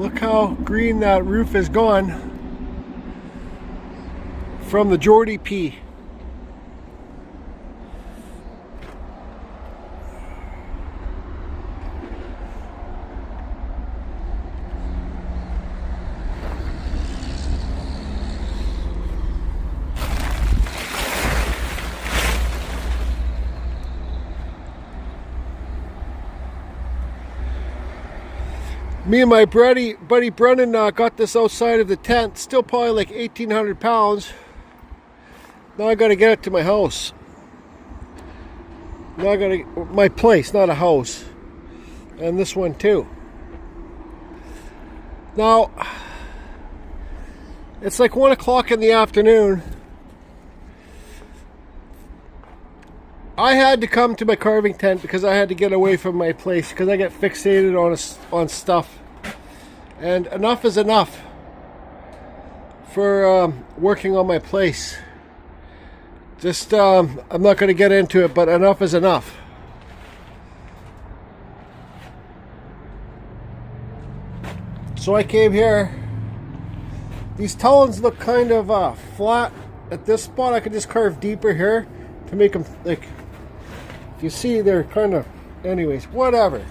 Look how green that roof is gone from the Jordy P. Me and my buddy Brennan got this outside of the tent. Still probably like 1,800 pounds. Now I gotta get it to my house. Now I gotta, my place, not a house. And this one too. Now, it's like 1 o'clock in the afternoon. I had to come to my carving tent because I had to get away from my place because I get fixated on stuff. And enough is enough for working on my place. Just, I'm not going to get into it, but enough is enough. So I came here. These talons look kind of flat at this spot. I could just carve deeper here to make them like, if you see, they're kind of, anyways, whatever.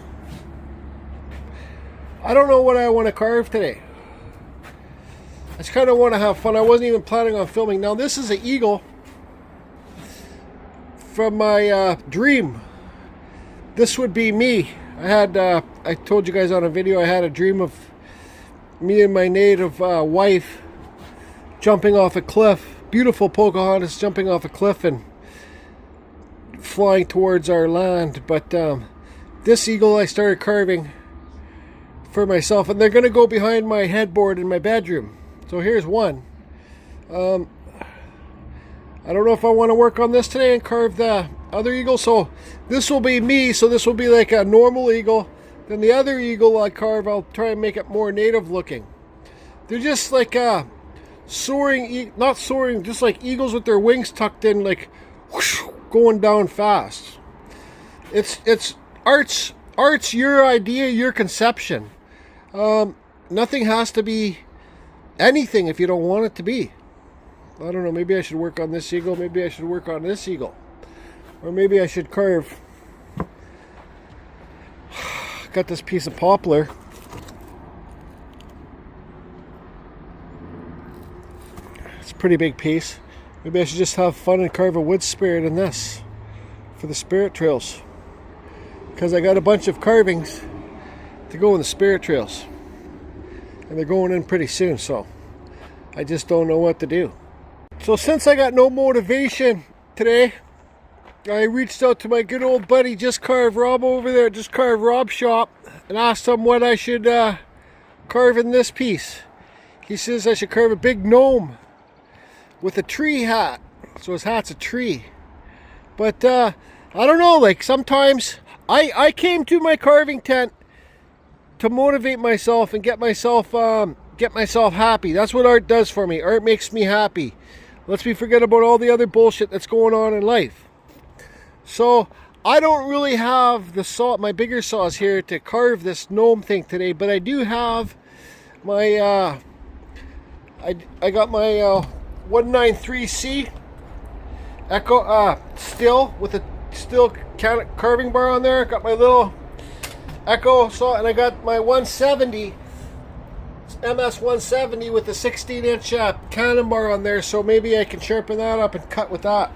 I don't know what I want to carve today. I just kind of want to have fun. I wasn't even planning on filming. Now this is an eagle from my dream. This would be me. I had, I told you guys on a video, I had a dream of me and my native wife jumping off a cliff. Beautiful Pocahontas jumping off a cliff and flying towards our land. But this eagle I started carving for myself, and they're going to go behind my headboard in my bedroom. So here's one. I don't know if I want to work on this today and carve the other eagle. So this will be me. So this will be like a normal eagle. Then the other eagle I carve, I'll try and make it more native looking. They're just like soaring, not soaring, just like eagles with their wings tucked in, like whoosh, going down fast. It's art's your idea, your conception. Nothing has to be anything if you don't want it to be. I don't know, maybe I should work on this eagle, maybe I should work on this eagle. Or maybe I should carve. Got this piece of poplar. It's a pretty big piece. Maybe I should just have fun and carve a wood spirit in this for the spirit trails. Because I got a bunch of carvings to go in the spirit trails. And they're going in pretty soon, so I just don't know what to do. So since I got no motivation today, I reached out to my good old buddy Just Carve Rob over there at Just Carve Rob shop and asked him what I should carve in this piece. He says I should carve a big gnome with a tree hat. So his hat's a tree. But I don't know, like sometimes I came to my carving tent to motivate myself and get myself happy. That's what art does for me. Art makes me happy. Lets me forget about all the other bullshit that's going on in life. So I don't really have the saw, my bigger saws here to carve this gnome thing today, but I do have my I got my 193C Echo still with a steel carving bar on there. Got my little Echo saw, and I got my 170 MS 170 with a 16-inch cannon bar on there, so maybe I can sharpen that up and cut with that.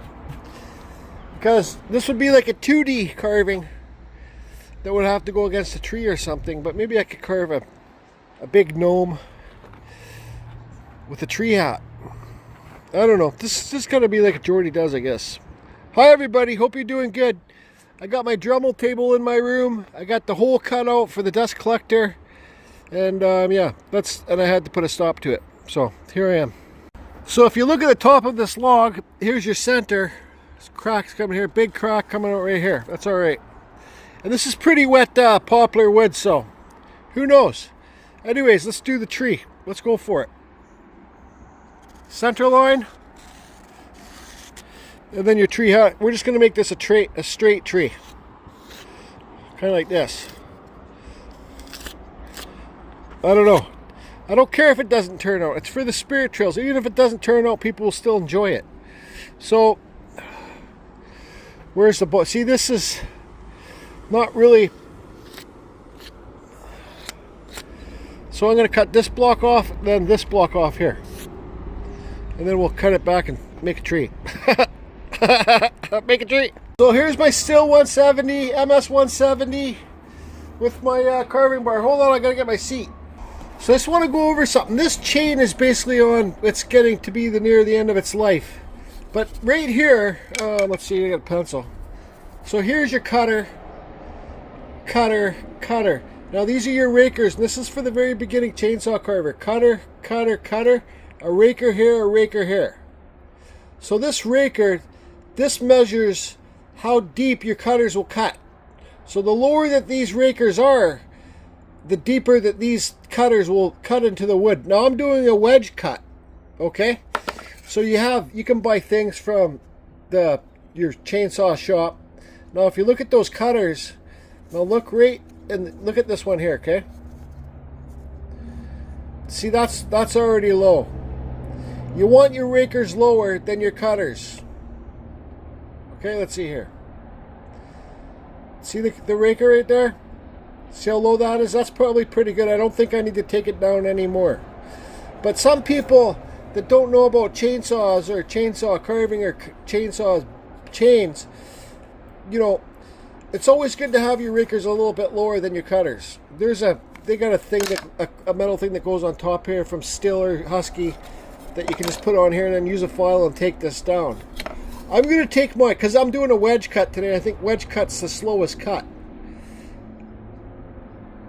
Because this would be like a 2D carving that would have to go against a tree or something, but maybe I could carve a big gnome with a tree hat. I don't know. This is going to be like a Jordy Does, I guess. Hi everybody, hope you're doing good. I got my Dremel table in my room. I got the hole cut out for the dust collector. And yeah, and I had to put a stop to it. So here I am. So if you look at the top of this log, here's your center. This crack's coming here, big crack coming out right here. That's all right. And this is pretty wet poplar wood, so who knows? Anyways, let's do the tree. Let's go for it. Center line. And then your tree hat. We're just going to make this a straight tree. Kind of like this. I don't know. I don't care if it doesn't turn out. It's for the spirit trails. Even if it doesn't turn out, people will still enjoy it. So, where's the boat? See, this is not really. So I'm going to cut this block off, then this block off here. And then we'll cut it back and make a tree. Make a tree. So here's my Stihl 170, MS 170 with my carving bar. Hold on, I got to get my seat. So I just want to go over something. This chain is basically on, it's getting to be near the end of its life. But right here, let's see, I got a pencil. So here's your cutter, cutter, cutter. Now these are your rakers, and this is for the very beginning chainsaw carver. Cutter, cutter, cutter, a raker here, a raker here. So this raker, this measures how deep your cutters will cut. So the lower that these rakers are, the deeper that these cutters will cut into the wood. Now I'm doing a wedge cut, okay? So you can buy things from your chainsaw shop. Now if you look at those cutters, now look right and look at this one here, okay? See, that's already low. You want your rakers lower than your cutters. Okay, let's see here. See the raker right there? See how low that is? That's probably pretty good. I don't think I need to take it down anymore. But some people that don't know about chainsaws or chainsaw carving or chainsaw chains, you know, it's always good to have your rakers a little bit lower than your cutters. They got a thing a metal thing that goes on top here from Stihl or Husky that you can just put on here and then use a file and take this down. I'm going to take mine because I'm doing a wedge cut today. I think wedge cut's the slowest cut.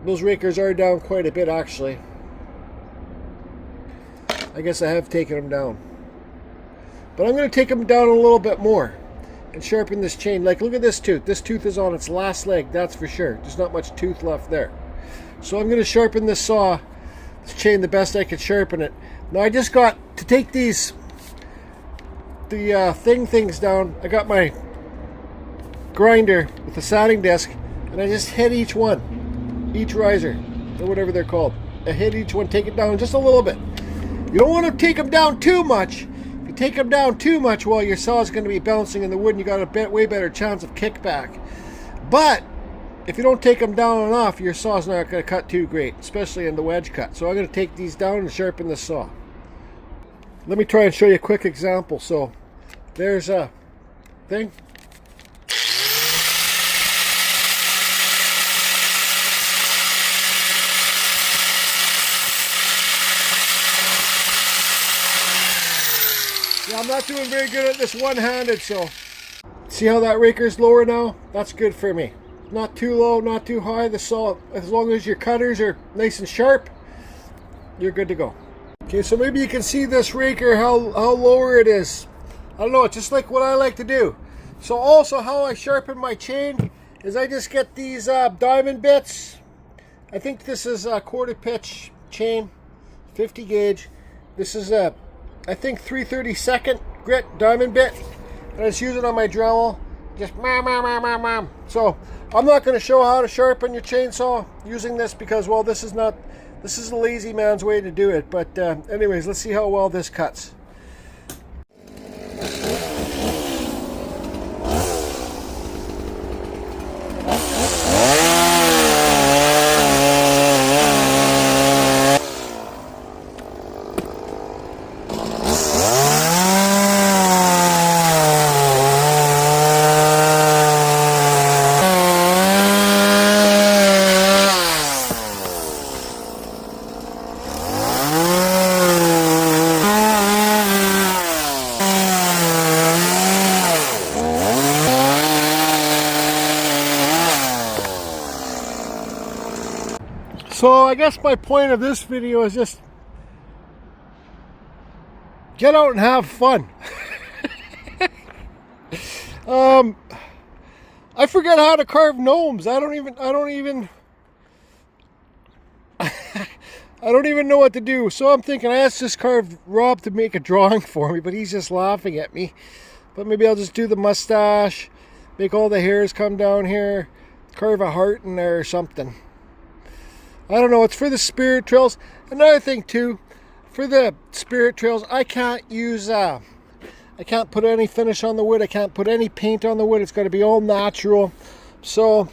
Those rakers are down quite a bit, actually. I guess I have taken them down. But I'm going to take them down a little bit more and sharpen this chain. Like, look at this tooth. This tooth is on its last leg, that's for sure. There's not much tooth left there. So I'm going to sharpen this chain the best I could sharpen it. Now I just got to take the things down. I got my grinder with the sanding disc, and I just hit each one, each riser, or whatever they're called. I hit each one, take it down just a little bit. You don't want to take them down too much. If you take them down too much, well, your saw is going to be bouncing in the wood, and you got a way better chance of kickback. But if you don't take them down enough, your saw's not going to cut too great, especially in the wedge cut. So I'm going to take these down and sharpen the saw. Let me try and show you a quick example. So there's a thing. Yeah, I'm not doing very good at this one-handed, so see how that raker's lower now? That's good for me. Not too low, not too high. The saw, as long as your cutters are nice and sharp, you're good to go. Okay, so maybe you can see this raker, how lower it is. I don't know, it's just like what I like to do. So also how I sharpen my chain is I just get these diamond bits. I think this is a quarter pitch chain, 50 gauge. This is a, I think 3/32 grit diamond bit. And I just use it on my Dremel. Just So I'm not going to show how to sharpen your chainsaw using this because, well, this is a lazy man's way to do it. But anyways, let's see how well this cuts. So I guess my point of this video is just get out and have fun. I forget how to carve gnomes. I don't even know what to do. So I'm thinking I asked this Rob to make a drawing for me, but he's just laughing at me. But maybe I'll just do the mustache, make all the hairs come down here, carve a heart in there or something. I don't know, it's for the spirit trails. Another thing too, for the spirit trails, I can't use, I can't put any finish on the wood. I can't put any paint on the wood. It's got to be all natural. So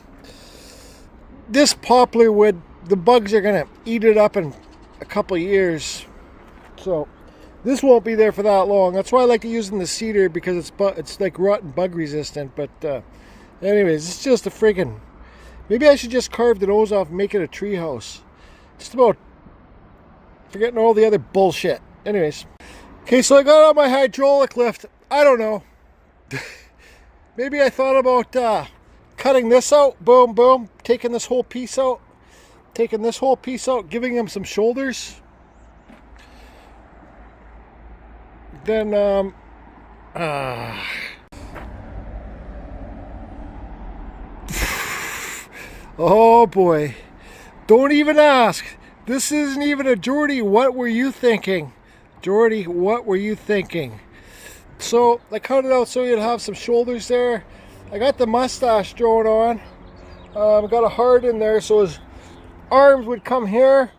this poplar wood, the bugs are going to eat it up in a couple of years. So this won't be there for that long. That's why I like to use the cedar, because it's like rotten bug resistant. But anyways, it's just a friggin'... Maybe I should just carve the nose off and make it a tree house. Just about forgetting all the other bullshit. Anyways. Okay, so I got on my hydraulic lift. I don't know. Maybe I thought about cutting this out. Boom, boom. Taking this whole piece out. Taking this whole piece out. Giving him some shoulders. Then, oh boy. Don't even ask. This isn't even a Jordy, what were you thinking? Jordy, what were you thinking? So I cut it out so you'd have some shoulders there. I got the mustache drawn on. Got a heart in there so his arms would come here,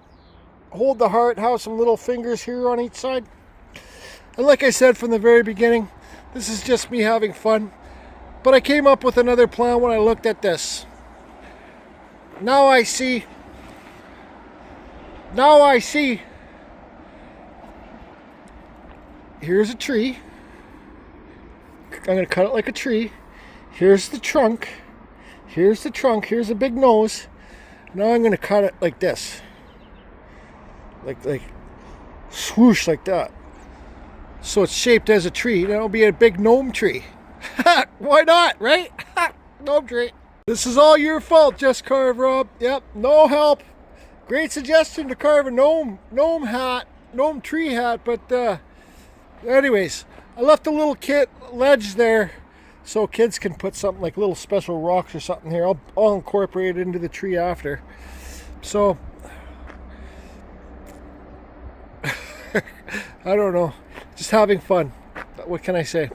hold the heart, have some little fingers here on each side. And like I said from the very beginning, this is just me having fun. But I came up with another plan when I looked at this. Now I see. Here's a tree. I'm going to cut it like a tree. Here's the trunk. Here's the trunk. Here's a big nose. Now I'm going to cut it like this. Like swoosh like that. So it's shaped as a tree. That'll be a big gnome tree. Why not, right? Gnome tree. This is all your fault, Just Carve Rob. Yep, no help. Great suggestion to carve a gnome tree hat, but anyways, I left a little ledge there so kids can put something like little special rocks or something here. I'll incorporate it into the tree after. So I don't know, just having fun. What can I say?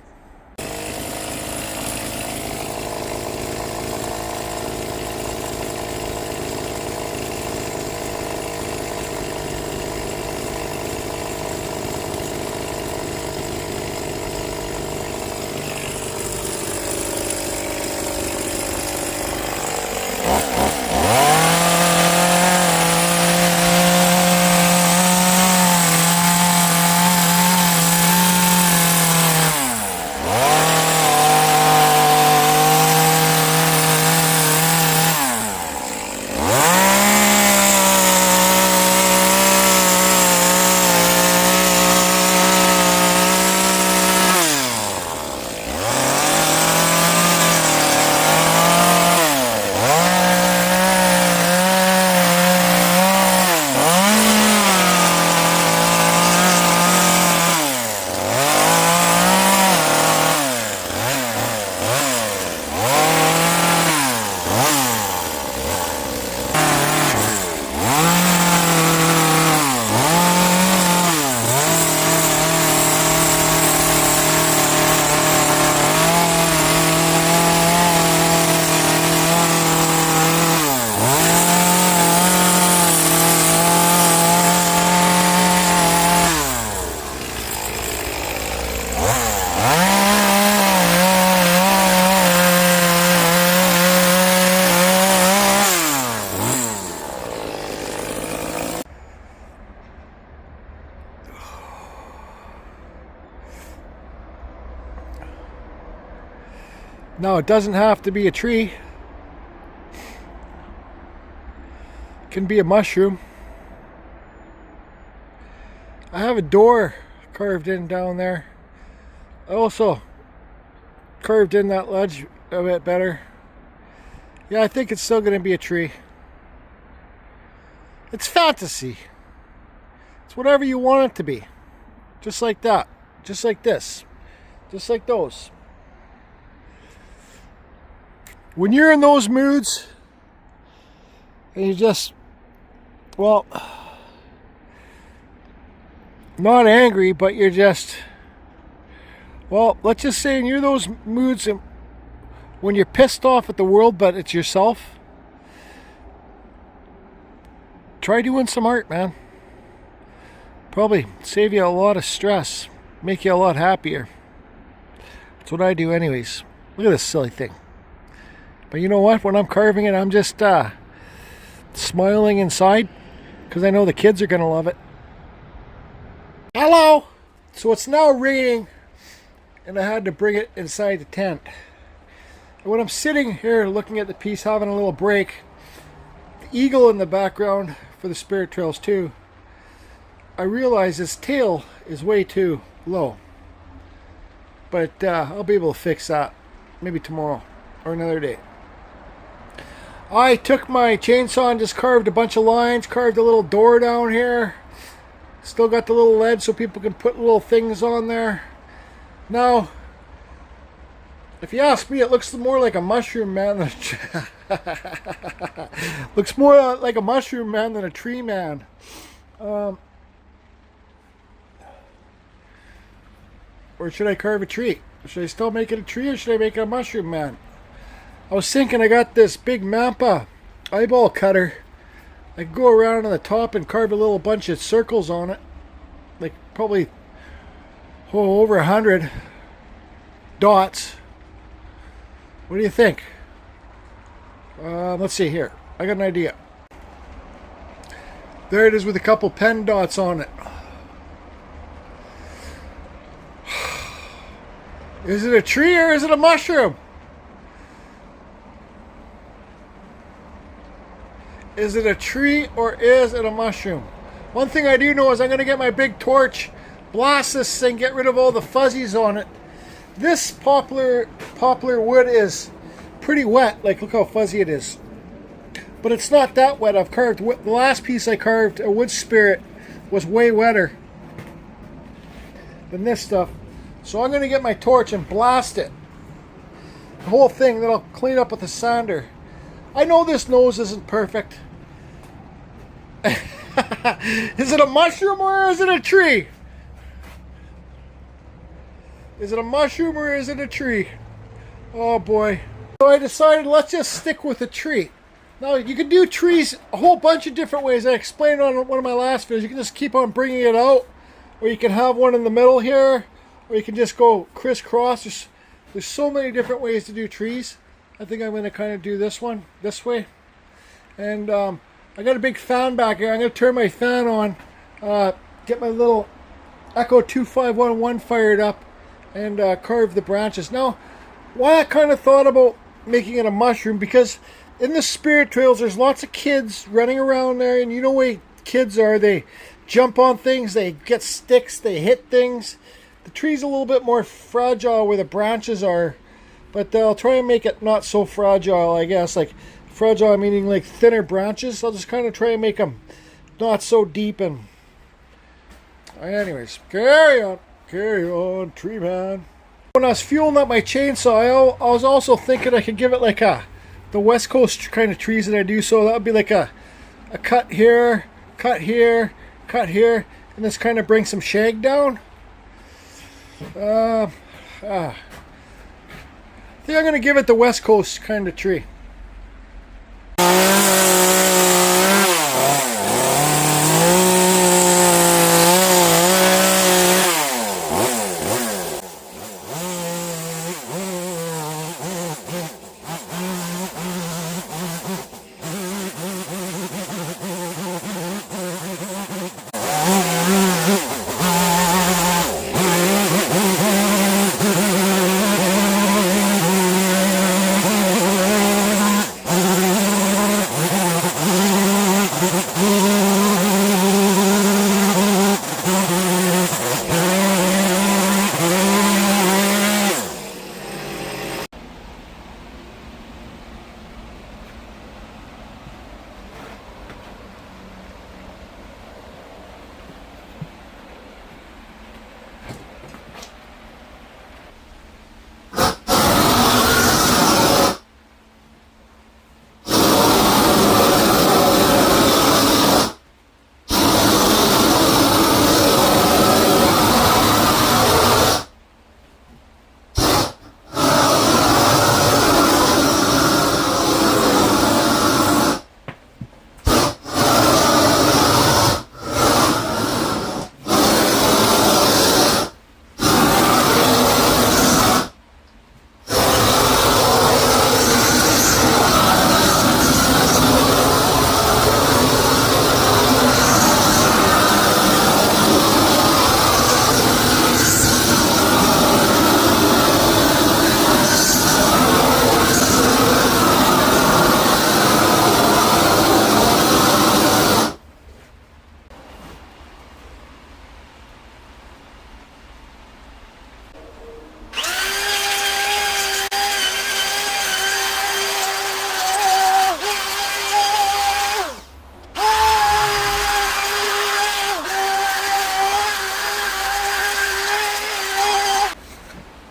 Now it doesn't have to be a tree. It can be a mushroom. I have a door carved in down there. I also carved in that ledge a bit better. Yeah, I think it's still going to be a tree. It's fantasy. It's whatever you want it to be. Just like that. Just like this. Just like those. When you're in those moods, and you just, well, not angry, but you're just, well, let's just say in those moods when you're pissed off at the world, but it's yourself, try doing some art, man. Probably save you a lot of stress, make you a lot happier. That's what I do anyways. Look at this silly thing. But you know what? When I'm carving it, I'm just smiling inside because I know the kids are going to love it. Hello! So it's now raining and I had to bring it inside the tent. And when I'm sitting here looking at the piece, having a little break, the eagle in the background for the spirit trails too, I realize his tail is way too low. But I'll be able to fix that maybe tomorrow or another day. I took my chainsaw and just carved a bunch of lines, carved a little door down here. Still got the little ledge so people can put little things on there. Now, if you ask me, it looks more like a mushroom man than looks more like a mushroom man than a tree man. Or should I carve a tree? Should I still make it a tree or should I make it a mushroom man? I was thinking I got this big Mampa eyeball cutter. I could go around on the top and carve a little bunch of circles on it. Like probably over 100 dots. What do you think? Let's see here. I got an idea. There it is with a couple pen dots on it. Is it a tree or is it a mushroom? Is it a tree or is it a mushroom? One thing I do know is I'm going to get my big torch, blast this thing, get rid of all the fuzzies on it. This poplar wood is pretty wet. Like, look how fuzzy it is. But it's not that wet. I've carved, the last piece I carved, a wood spirit, was way wetter than this stuff. So I'm going to get my torch and blast it. The whole thing, then I'll clean up with a sander. I know this nose isn't perfect. Is it a mushroom or is it a tree? Is it a mushroom or is it a tree? Oh boy. So I decided let's just stick with a tree. Now you can do trees a whole bunch of different ways. I explained on one of my last videos. You can just keep on bringing it out. Or you can have one in the middle here. Or you can just go crisscross. There's so many different ways to do trees. I think I'm going to kind of do this one this way. And I got a big fan back here. I'm going to turn my fan on. Get my little Echo 2511 fired up. And carve the branches. Now, why I kind of thought about making it a mushroom. Because in the spirit trails there's lots of kids running around there. And you know where kids are. They jump on things. They get sticks. They hit things. The tree's a little bit more fragile where the branches are, but I'll try and make it not so fragile, I guess. Like, fragile meaning like thinner branches. I'll just kind of try and make them not so deep. And anyways, carry on, tree man. When I was fueling up my chainsaw, I was also thinking I could give it like the West Coast kind of trees that I do. So that would be like a cut here, cut here, cut here, and this kind of brings some shag down. I think I'm going to give it the West Coast kind of tree.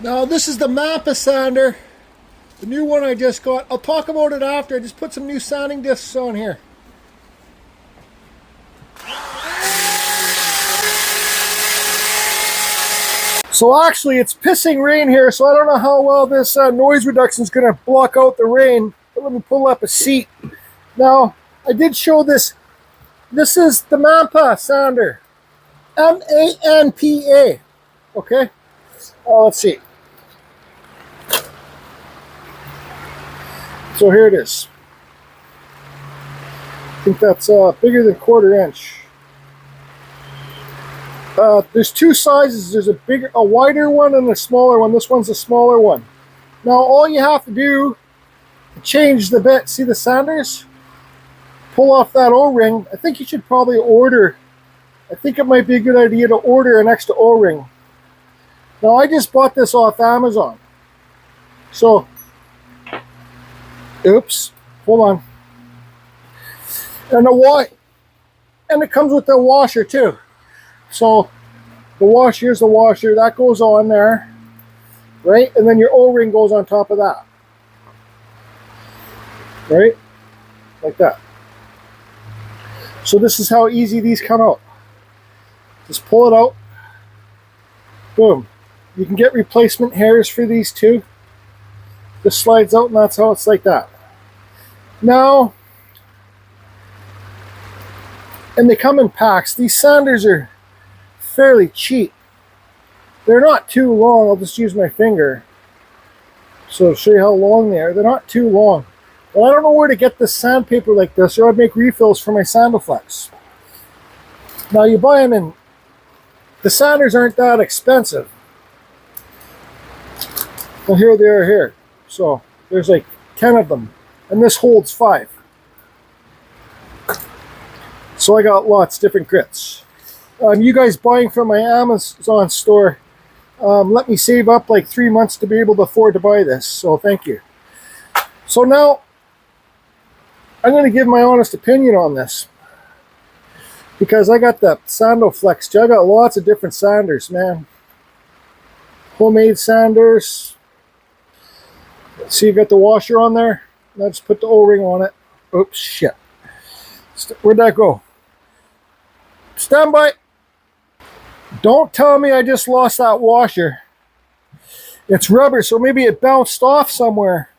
Now this is the Makita sander, the new one I just got. I'll talk about it after. I just put some new sanding discs on here. So actually it's pissing rain here, so I don't know how well this noise reduction is going to block out the rain. But let me pull up a seat. Now, I did show this. This is the Makita sander. M-A-N-P-A. Okay? Let's see. So here it is. I think that's bigger than 1/4 inch. There's two sizes. There's a wider one and a smaller one. This one's a smaller one. Now all you have to do to change the bit, see the sanders? Pull off that O-ring. I think you should probably order, I think it might be a good idea to order an extra O-ring. Now I just bought this off Amazon. So, oops, hold on. And it comes with the washer too. So the washer, here's the washer, that goes on there, right? And then your O-ring goes on top of that, right? Like that. So this is how easy these come out. Just pull it out. Boom. You can get replacement hairs for these too. This slides out and that's how it's like that. Now, and they come in packs. These sanders are fairly cheap. They're not too long. I'll just use my finger. So I'll show you how long they are. They're not too long. But I don't know where to get this sandpaper like this, or I'd make refills for my Sandoflex. Now you buy them in, the sanders aren't that expensive. Well, here they are here. So there's like 10 of them. And this holds 5. So I got lots, different grits. You guys buying from my Amazon store, let me save up like 3 months to be able to afford to buy this. So thank you. So now, I'm going to give my honest opinion on this. Because I got the Sandoflex too. I got lots of different sanders, man. Homemade sanders. See, you got the washer on there. Now just put the O-ring on it. Oops, shit. Where'd that go? Stand by. Don't tell me I just lost that washer. It's rubber, so maybe it bounced off somewhere.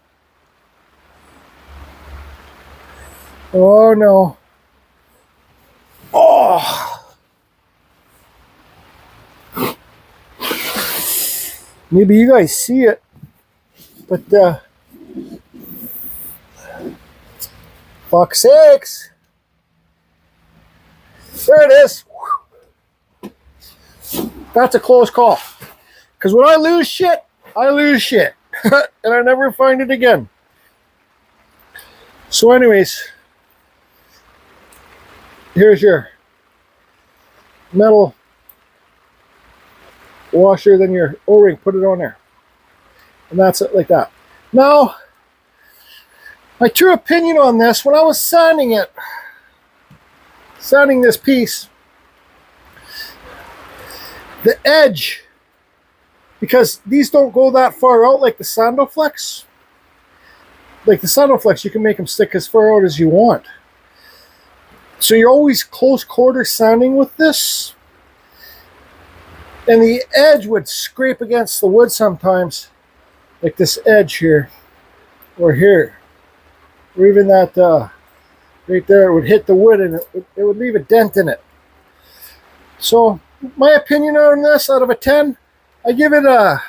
Oh no. Oh. Maybe you guys see it, but fuck sakes. There it is. That's a close call. Because when I lose shit, I lose shit. And I never find it again. So anyways, here's your metal washer, then your O-ring, put it on there. And that's it, like that. Now, my true opinion on this, when I was sanding it, sanding this piece, the edge, because these don't go that far out like the Sandoflex. Like the Sandoflex, you can make them stick as far out as you want. So you're always close quarter sanding with this. And the edge would scrape against the wood sometimes. Like this edge here. Or here. Or even that right there, it would hit the wood and it would leave a dent in it. So my opinion on this, out of a 10, I give it a,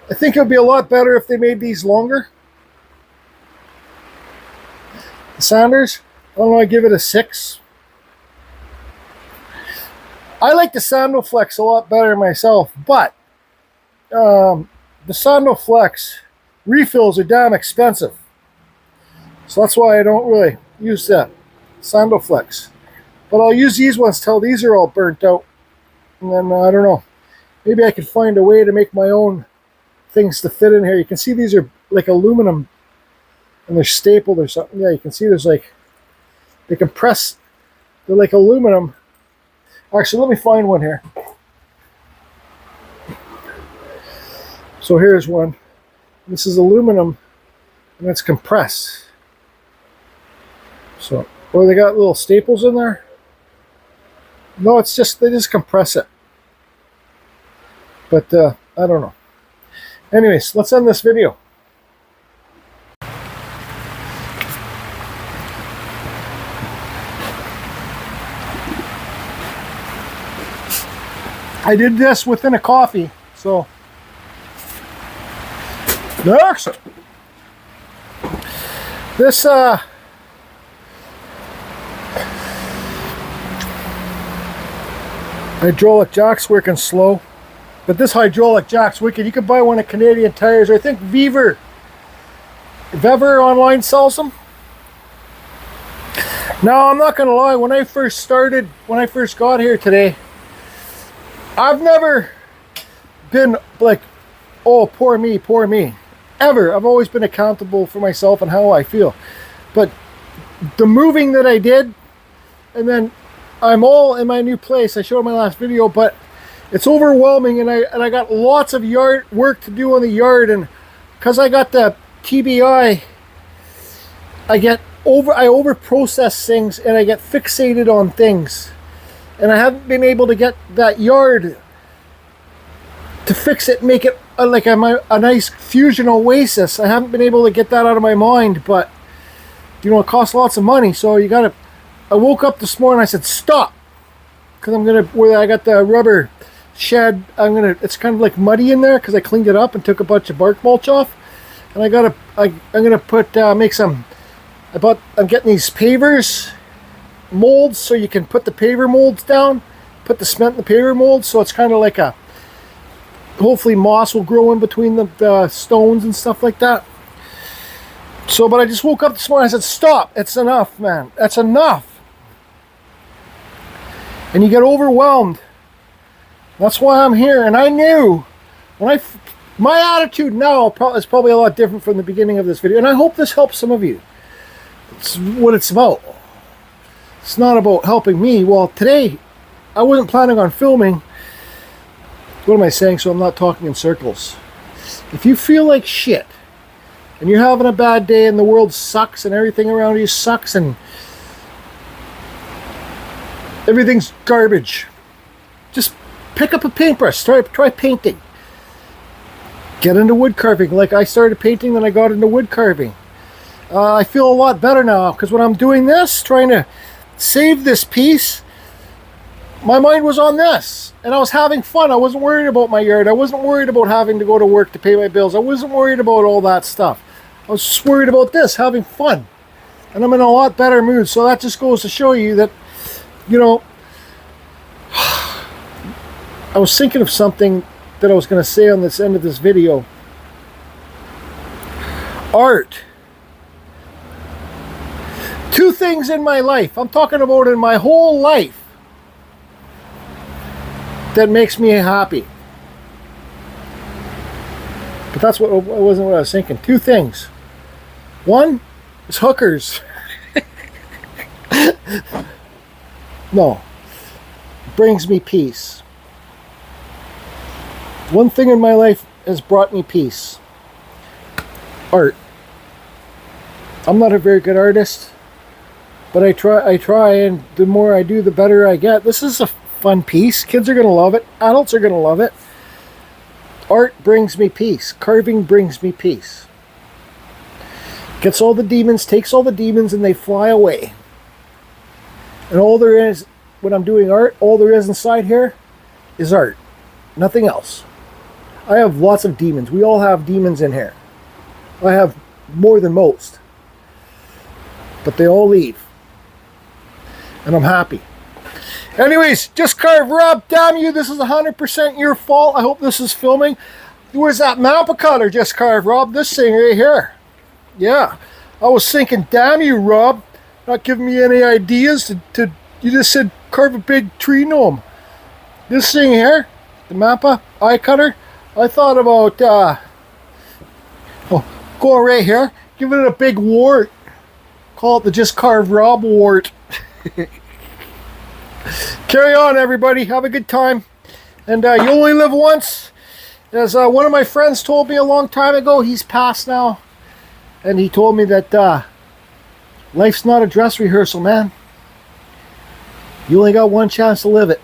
I think it would be a lot better if they made these longer. The sanders, I don't know, I give it a 6. I like the Sandoflex a lot better myself, but the Sandoflex refills are damn expensive. So that's why I don't really use the Sandoflex. But I'll use these ones till these are all burnt out. And then, I don't know, maybe I could find a way to make my own things to fit in here. You can see these are like aluminum and they're stapled or something. Yeah, you can see there's like, they compress, they're like aluminum. Actually, let me find one here. So here's one. This is aluminum, and it's compressed. So, or they got little staples in there. No, it's just, they just compress it. But I don't know. Anyways, let's end this video. I did this within a coffee, so next. This hydraulic jack's working slow, but this hydraulic jack's wicked. You can buy one at Canadian Tires, or I think VEVOR online sells them. Now, I'm not gonna lie, when I first got here today, I've never been like, oh, poor me, ever. I've always been accountable for myself and how I feel. But the moving that I did, and then I'm all in my new place. I showed my last video, but it's overwhelming, and I got lots of yard work to do on the yard, and because I got the TBI, I over process things, and I get fixated on things. And I haven't been able to get that yard to fix it, make it like a nice fusion oasis. I haven't been able to get that out of my mind, but you know, it costs lots of money. So you gotta, I woke up this morning, I said stop, because I'm gonna, where I got the rubber shed, it's kind of like muddy in there because I cleaned it up and took a bunch of bark mulch off. And I'm gonna put make some, I'm getting these pavers molds, so you can put the paver molds down, put the cement in the paver molds, so it's kind of like a, hopefully moss will grow in between the stones and stuff like that. So, but I just woke up this morning, I said stop, it's enough, man, that's enough. And you get overwhelmed. That's why I'm here. And I knew when my attitude now is probably a lot different from the beginning of this video, and I hope this helps some of you. It's what it's about. It's not about helping me. Well, today, I wasn't planning on filming. What am I saying? So I'm not talking in circles. If you feel like shit, and you're having a bad day, and the world sucks, and everything around you sucks, and everything's garbage, just pick up a paintbrush. Try painting. Get into wood carving. Like I started painting, then I got into wood carving. I feel a lot better now, because when I'm doing this, trying to save this piece, my mind was on this, and I was having fun. I wasn't worried about my yard. I wasn't worried about having to go to work to pay my bills. I wasn't worried about all that stuff. I was just worried about this, having fun, and I'm in a lot better mood. So that just goes to show you that, you know, I was thinking of something that I was going to say on this end of this video. Art. Two things in my life, I'm talking about in my whole life, that makes me happy. But that's what wasn't what I was thinking. Two things. One is hookers. No. Brings me peace. One thing in my life has brought me peace. Art. I'm not a very good artist, but I try, and the more I do, the better I get. This is a fun piece. Kids are going to love it. Adults are going to love it. Art brings me peace. Carving brings me peace. Gets all the demons, takes all the demons, and they fly away. And all there is, when I'm doing art, all there is inside here is art. Nothing else. I have lots of demons. We all have demons in here. I have more than most. But they all leave. And I'm happy. Anyways, Just Carve Rob, damn you, this is 100% your fault. I hope this is filming. Where's that mappa cutter, Just Carve Rob? This thing right here. Yeah. I was thinking, damn you, Rob. Not giving me any ideas to you just said carve a big tree gnome. This thing here, the mappa eye cutter, I thought about going right here, giving it a big wart. Call it the Just Carve Rob wart. Carry on, everybody. Have a good time. And you only live once. As one of my friends told me a long time ago, he's passed now, and he told me that life's not a dress rehearsal, man. You only got one chance to live it.